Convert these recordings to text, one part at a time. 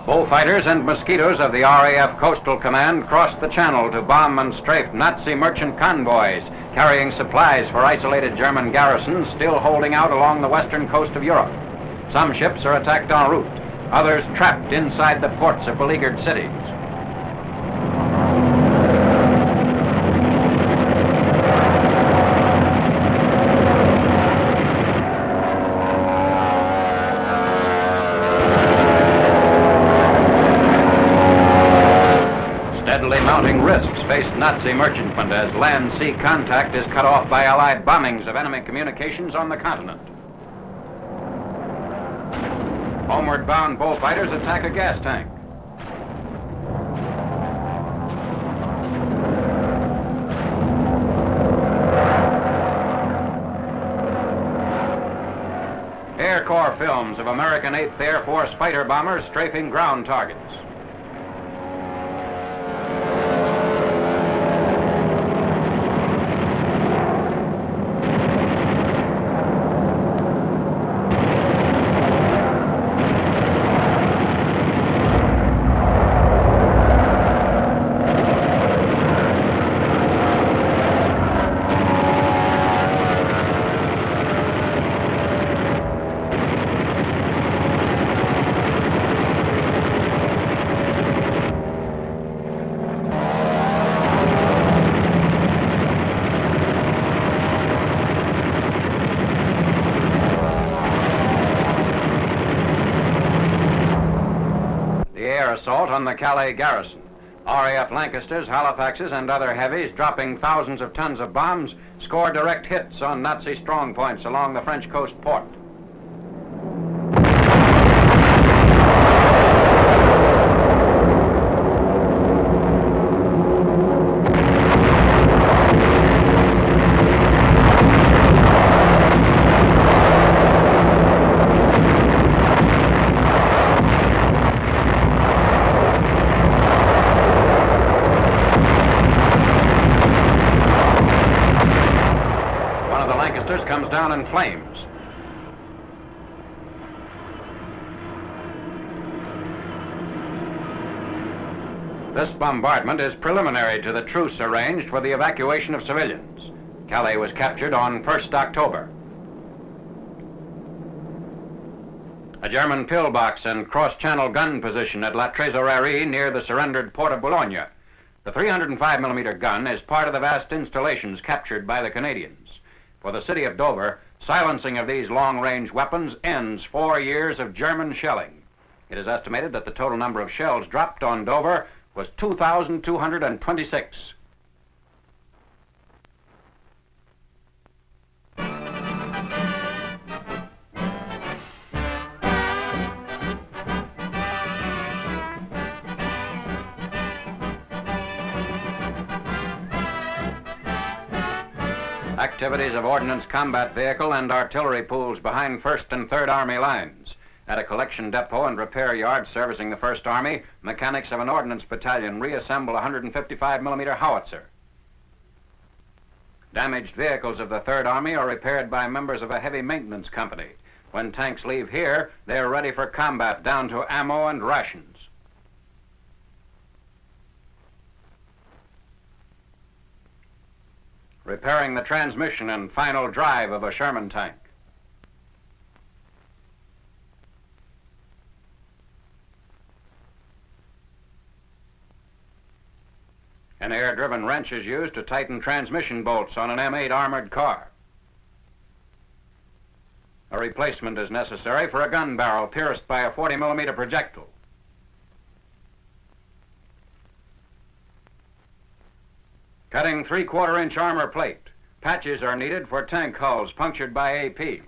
Bullfighters and mosquitoes of the RAF Coastal Command crossed the channel to bomb and strafe Nazi merchant convoys carrying supplies for isolated German garrisons still holding out along the western coast of Europe. Some ships are attacked en route, others trapped inside the ports of beleaguered cities. Steadily mounting risks faced Nazi merchantmen as land-sea contact is cut off by Allied bombings of enemy communications on the continent. Homeward-bound bullfighters attack a gas tank. Air Corps films of American 8th Air Force fighter bombers strafing ground targets. Assault on the Calais garrison. RAF Lancasters, Halifaxes, and other heavies dropping thousands of tons of bombs score direct hits on Nazi strongpoints along the French coast port. Comes down in flames. This bombardment is preliminary to the truce arranged for the evacuation of civilians. Calais was captured on 1st October. A German pillbox and cross-channel gun position at La Trésorerie near the surrendered port of Boulogne. The 305mm gun is part of the vast installations captured by the Canadians. For the city of Dover, silencing of these long-range weapons ends 4 years of German shelling. It is estimated that the total number of shells dropped on Dover was 2,226. Activities of Ordnance Combat Vehicle and artillery pools behind 1st and 3rd Army lines. At a collection depot and repair yard servicing the 1st Army, mechanics of an ordnance battalion reassemble a 155mm howitzer. Damaged vehicles of the 3rd Army are repaired by members of a heavy maintenance company. When tanks leave here, they are ready for combat down to ammo and rations. Repairing the transmission and final drive of a Sherman tank. An air-driven wrench is used to tighten transmission bolts on an M8 armored car. A replacement is necessary for a gun barrel pierced by a 40mm projectile. Cutting 3/4-inch armor plate. Patches are needed for tank hulls punctured by APs.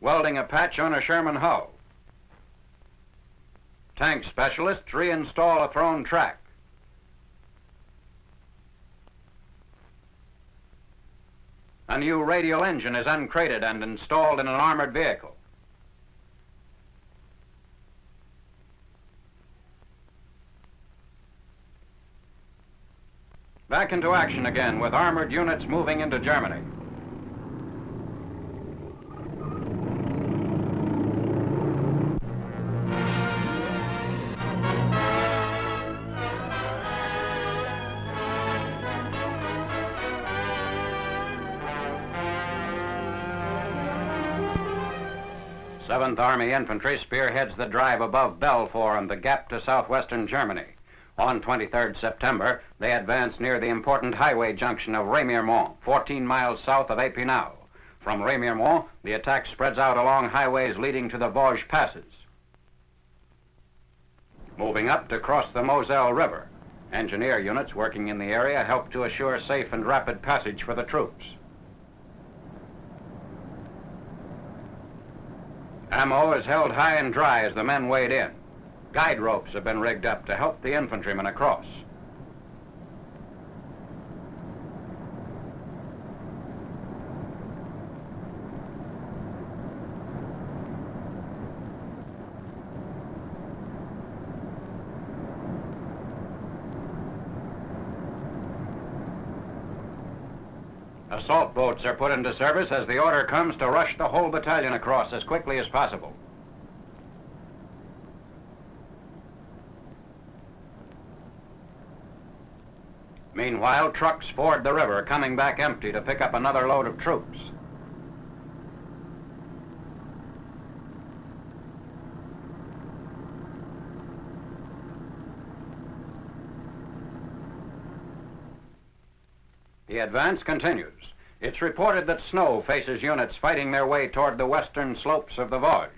Welding a patch on a Sherman hull. Tank specialists reinstall a thrown track. A new radial engine is uncrated and installed in an armored vehicle. Back into action again with armored units moving into Germany. 7th Army Infantry spearheads the drive above Belfort and the Gap to southwestern Germany. On 23rd September, they advance near the important highway junction of Remiremont, 14 miles south of Épinal. From Remiremont, the attack spreads out along highways leading to the Vosges passes. Moving up to cross the Moselle River, engineer units working in the area help to assure safe and rapid passage for the troops. Ammo is held high and dry as the men wade in. Guide ropes have been rigged up to help the infantrymen across. Assault boats are put into service as the order comes to rush the whole battalion across as quickly as possible. Meanwhile, trucks ford the river, coming back empty to pick up another load of troops. The advance continues. It's reported that snow faces units fighting their way toward the western slopes of the Vosges.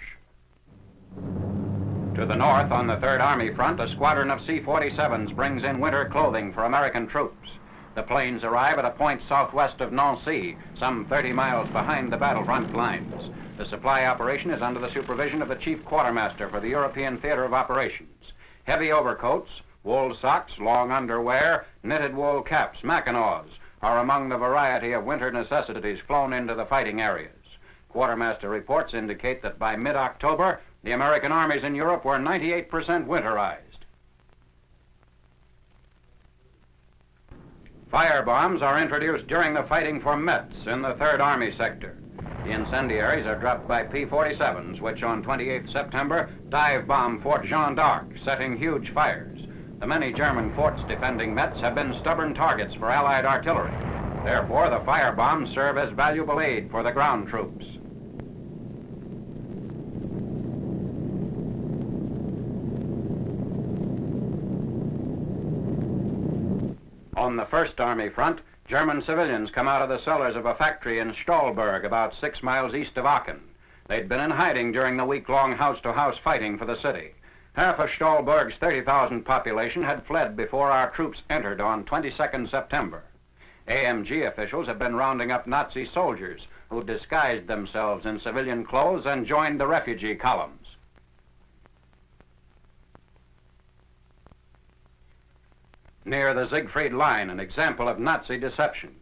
To the north, on the 3rd Army front, a squadron of C-47s brings in winter clothing for American troops. The planes arrive at a point southwest of Nancy, some 30 miles behind the battlefront lines. The supply operation is under the supervision of the Chief Quartermaster for the European Theater of Operations. Heavy overcoats, wool socks, long underwear, knitted wool caps, mackinaws are among the variety of winter necessities flown into the fighting areas. Quartermaster reports indicate that by mid-October, the American armies in Europe were 98% winterized. Firebombs are introduced during the fighting for Metz in the 3rd Army sector. The incendiaries are dropped by P-47s, which on 28 September dive-bomb Fort Jeanne d'Arc, setting huge fires. The many German forts defending Metz have been stubborn targets for Allied artillery. Therefore, the firebombs serve as valuable aid for the ground troops. On the 1st Army front, German civilians come out of the cellars of a factory in Stolberg, about 6 miles east of Aachen. They'd been in hiding during the week-long house-to-house fighting for the city. Half of Stolberg's 30,000 population had fled before our troops entered on 22nd September. AMG officials have been rounding up Nazi soldiers who disguised themselves in civilian clothes and joined the refugee columns. Near the Siegfried Line, an example of Nazi deception.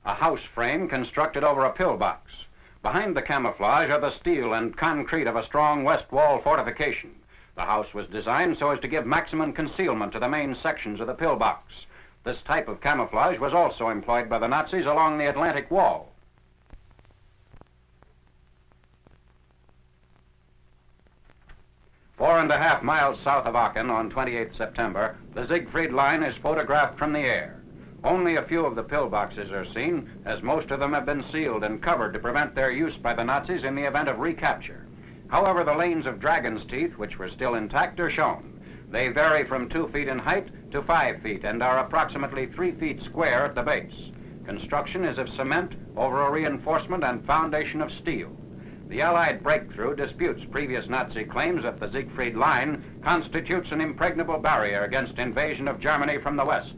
A house frame constructed over a pillbox. Behind the camouflage are the steel and concrete of a strong west wall fortification. The house was designed so as to give maximum concealment to the main sections of the pillbox. This type of camouflage was also employed by the Nazis along the Atlantic Wall. Four and a half miles south of Aachen on 28 September, the Siegfried Line is photographed from the air. Only a few of the pillboxes are seen, as most of them have been sealed and covered to prevent their use by the Nazis in the event of recapture. However, the lanes of dragon's teeth, which were still intact, are shown. They vary from 2 feet in height to 5 feet and are approximately 3 feet square at the base. Construction is of cement over a reinforcement and foundation of steel. The Allied breakthrough disputes previous Nazi claims that the Siegfried Line constitutes an impregnable barrier against invasion of Germany from the west.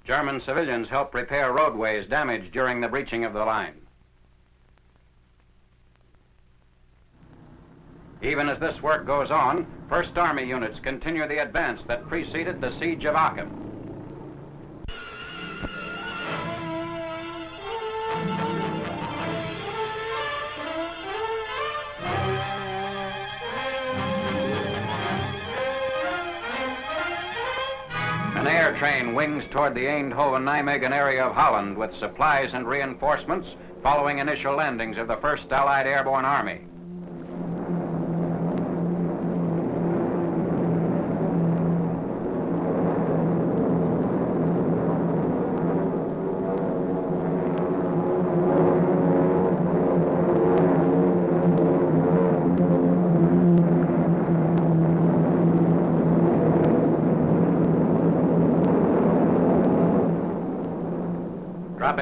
German civilians help repair roadways damaged during the breaching of the line. Even as this work goes on, 1st Army units continue the advance that preceded the siege of Aachen. An air train wings toward the Eindhoven-Nijmegen area of Holland with supplies and reinforcements following initial landings of the 1st Allied Airborne Army.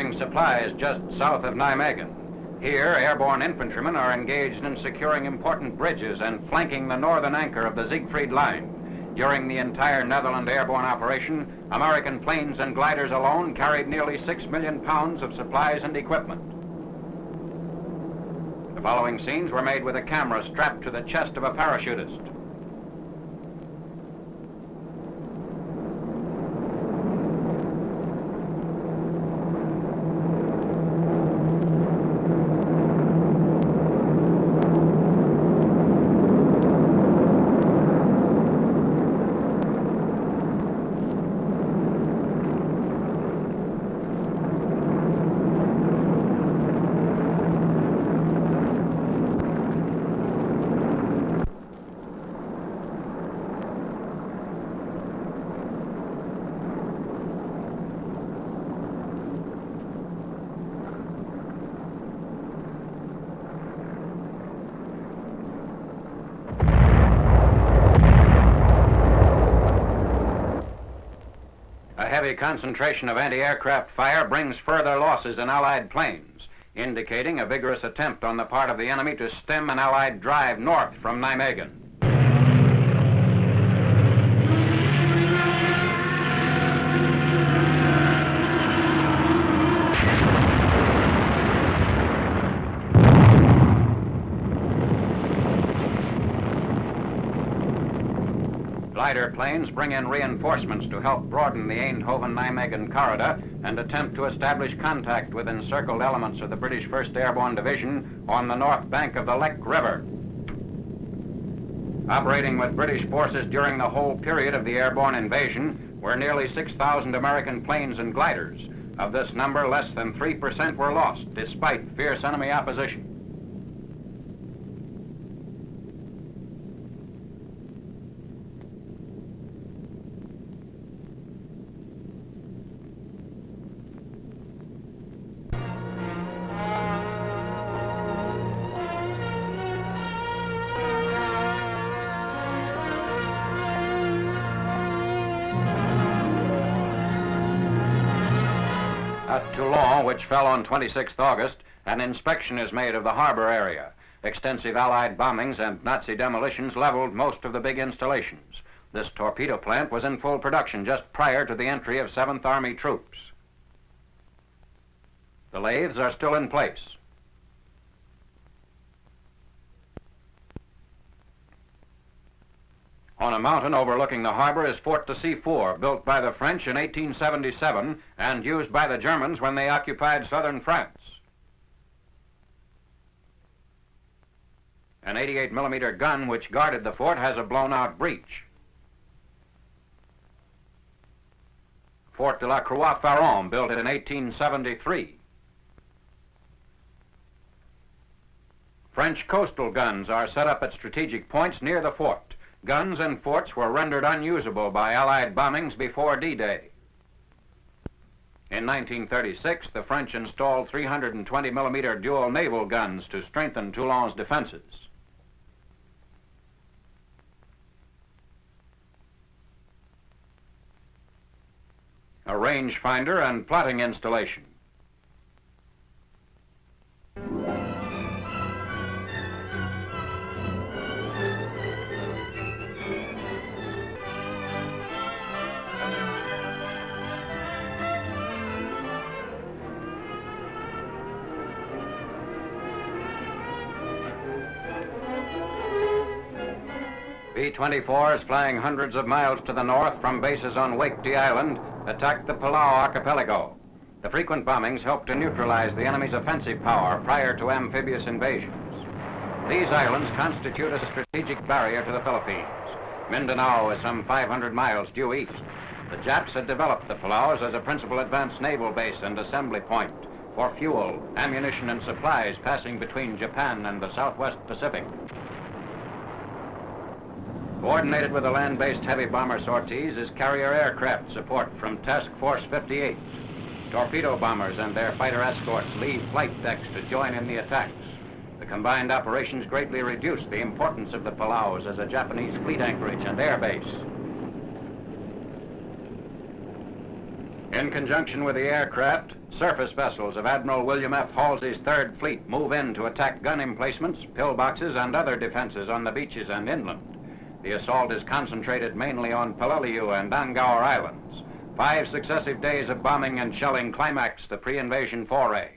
transporting supplies just south of Nijmegen. Here, airborne infantrymen are engaged in securing important bridges and flanking the northern anchor of the Siegfried Line. During the entire Netherlands airborne operation, American planes and gliders alone carried nearly 6 million pounds of supplies and equipment. The following scenes were made with a camera strapped to the chest of a parachutist. A heavy concentration of anti-aircraft fire brings further losses in Allied planes, indicating a vigorous attempt on the part of the enemy to stem an Allied drive north from Nijmegen. Glider planes bring in reinforcements to help broaden the Eindhoven-Nijmegen corridor and attempt to establish contact with encircled elements of the British 1st Airborne Division on the north bank of the Lek River. Operating with British forces during the whole period of the airborne invasion were nearly 6,000 American planes and gliders. Of this number, less than 3% were lost, despite fierce enemy opposition. At Toulon, which fell on 26th August, an inspection is made of the harbor area. Extensive Allied bombings and Nazi demolitions leveled most of the big installations. This torpedo plant was in full production just prior to the entry of 7th Army troops. The lathes are still in place. On a mountain overlooking the harbor is Fort de C4, built by the French in 1877 and used by the Germans when they occupied southern France. An 88mm gun which guarded the fort has a blown-out breech. Fort de la Croix-Faron, built in 1873. French coastal guns are set up at strategic points near the fort. Guns and forts were rendered unusable by Allied bombings before D-Day. In 1936, the French installed 320mm dual naval guns to strengthen Toulon's defenses. A rangefinder and plotting installation. B-24s flying hundreds of miles to the north from bases on Waikiki Island attacked the Palau archipelago. The frequent bombings helped to neutralize the enemy's offensive power prior to amphibious invasions. These islands constitute a strategic barrier to the Philippines. Mindanao is some 500 miles due east. The Japs had developed the Palaus as a principal advanced naval base and assembly point for fuel, ammunition, and supplies passing between Japan and the Southwest Pacific. Coordinated with the land-based heavy bomber sorties is carrier aircraft support from Task Force 58. Torpedo bombers and their fighter escorts leave flight decks to join in the attacks. The combined operations greatly reduced the importance of the Palaus as a Japanese fleet anchorage and air base. In conjunction with the aircraft, surface vessels of Admiral William F. Halsey's Third Fleet move in to attack gun emplacements, pillboxes, and other defenses on the beaches and inland. The assault is concentrated mainly on Palau and Angkor Islands. 5 successive days of bombing and shelling climax the pre-invasion foray.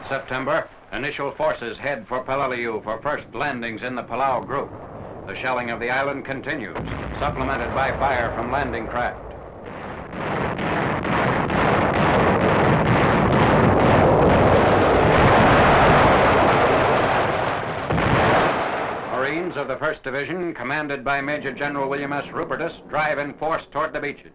September, initial forces head for Palau for first landings in the Palau group. The shelling of the island continues, supplemented by fire from landing craft. Marines of the 1st Division, commanded by Major General William S. Rupertus, drive in force toward the beaches.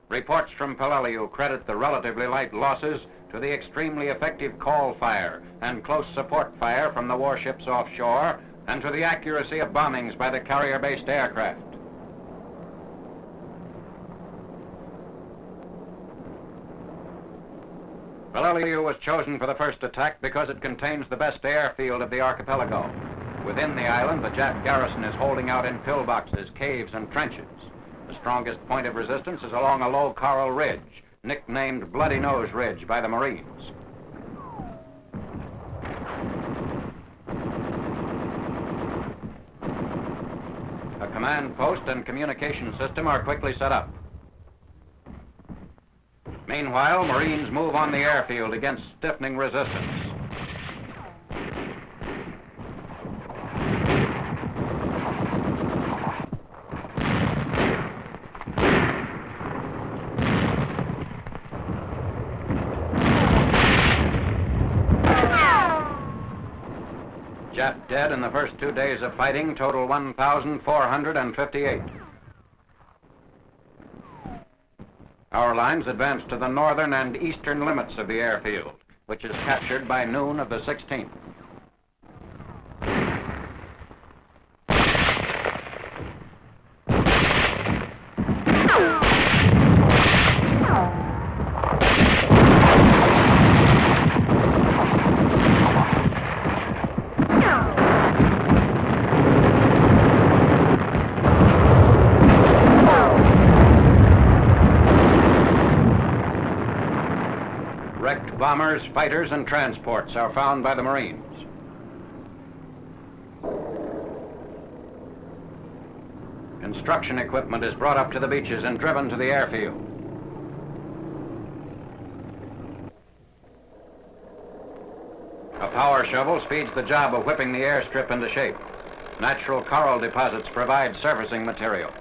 Reports from Palau credit the relatively light losses to the extremely effective call fire and close support fire from the warships offshore, and to the accuracy of bombings by the carrier-based aircraft. Palau was chosen for the first attack because it contains the best airfield of the archipelago. Within the island, the Jap garrison is holding out in pillboxes, caves, and trenches. The strongest point of resistance is along a low coral ridge, nicknamed Bloody Nose Ridge by the Marines. A command post and communication system are quickly set up. Meanwhile, Marines move on the airfield against stiffening resistance. Jap dead in the first 2 days of fighting total 1,458. Our lines advance to the northern and eastern limits of the airfield, which is captured by noon of the 16th. Bombers, fighters, and transports are found by the Marines. Construction equipment is brought up to the beaches and driven to the airfield. A power shovel speeds the job of whipping the airstrip into shape. Natural coral deposits provide surfacing material.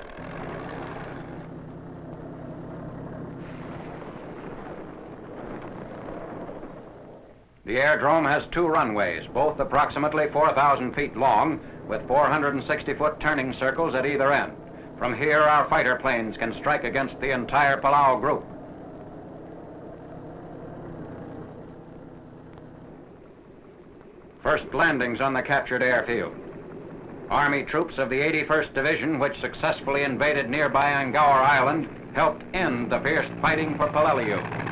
The aerodrome has 2 runways, both approximately 4,000 feet long, with 460-foot turning circles at either end. From here, our fighter planes can strike against the entire Palau group. First landings on the captured airfield. Army troops of the 81st Division, which successfully invaded nearby Angkor Island, helped end the fierce fighting for Palau.